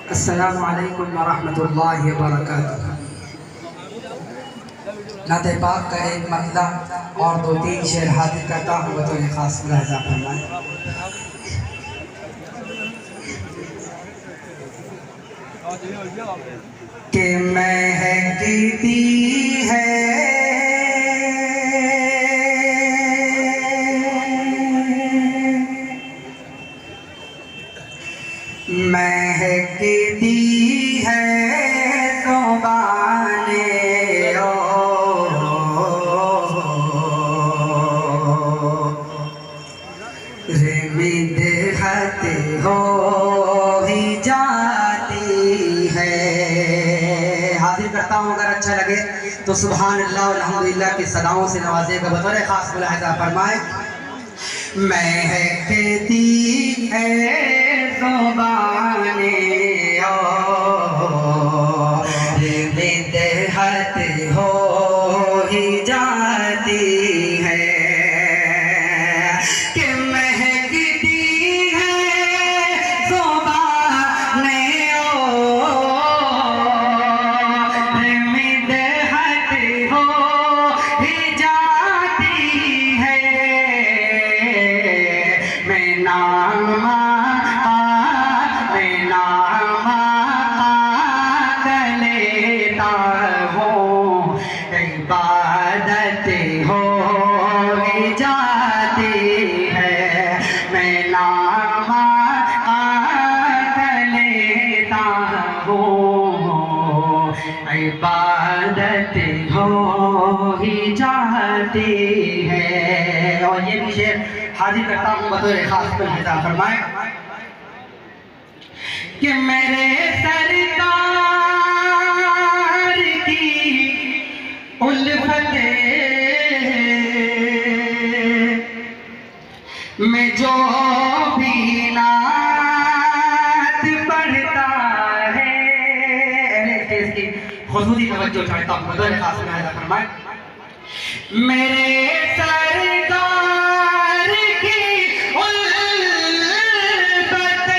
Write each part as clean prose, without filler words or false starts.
السلام علیکم ورحمۃ اللہ وبرکاتہ۔ نعت پاک کا ایک مطلع اور 2-3 شعر حاضر کرتا ہوں، بطور خاص ملاحظہ فرمائیں کہ مہکتی ہے مہکتی ہے زبانِ مدحت ہو ہی جاتی ہے۔ حاضر کرتا ہوں، اگر اچھا لگے تو سبحان اللہ والحمدللہ کی صداؤں سے نوازے گا، بطور خاص ملاحظہ فرمائیں۔ مہکتی ہے زبانِ مدحت ہو ہی جاتی ہے کہ مہکتی ہے زبانِ مدحت ہو ہی جاتی ہے۔ میں نام لیتا ہوں، عبادت ہو ہی جاتی ہے۔ میں نام لیتا ہوں، عبادت ہو ہی جاتی ہے۔ اور یہ بھی شعر حاضر کرتا ہوں، بطور خاص ملاحظہ فرمائیں کہ میرے سرکار کی الفت میں جو بھی نعت پڑھتا ہے، اس کی خصوصی توجہ چاہتا ہوں، بطور خاص ملاحظہ فرمائیں۔ میرے سرکار کی الفت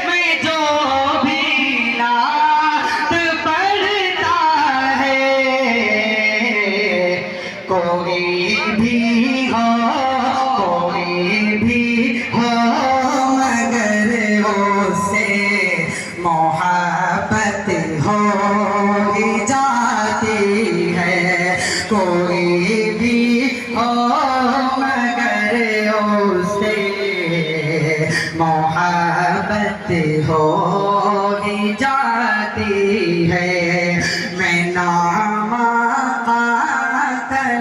میں جو بھی نعت پڑھتا ہے، کوئی بھی ہو مگر اس سے محبت ہو ہی جاتی ہے۔ کوئی بھی ہو مگر اس سے محبت ہو ہی جاتی ہے۔ میں نام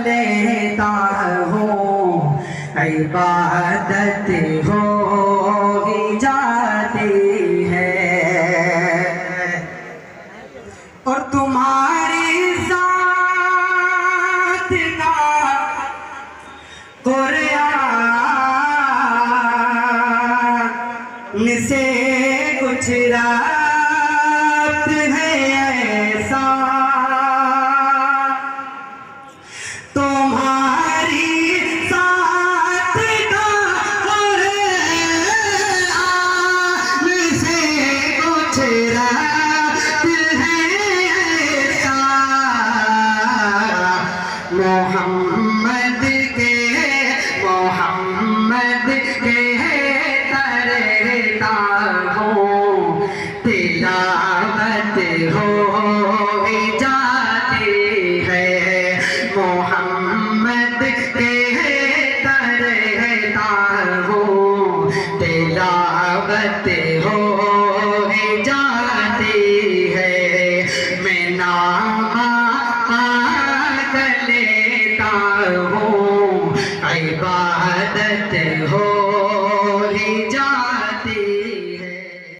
لیتا ہوں، عبادت ہو ہی جاتی ہے۔ اور تمہاری ذات کا قرآن سے کچھ ربط ہے ایسا، تمہاری ذات کا قرآن سے کچھ ربط ہے ایسا، محمد کے ترتا ہوں، تلاوت ہو ہی جاتی ہے۔ محمد کے ترتا ہوں، تلاوت ہو ہی جاتی ہے۔ میں نام لیتا ہوں، عبادت ہو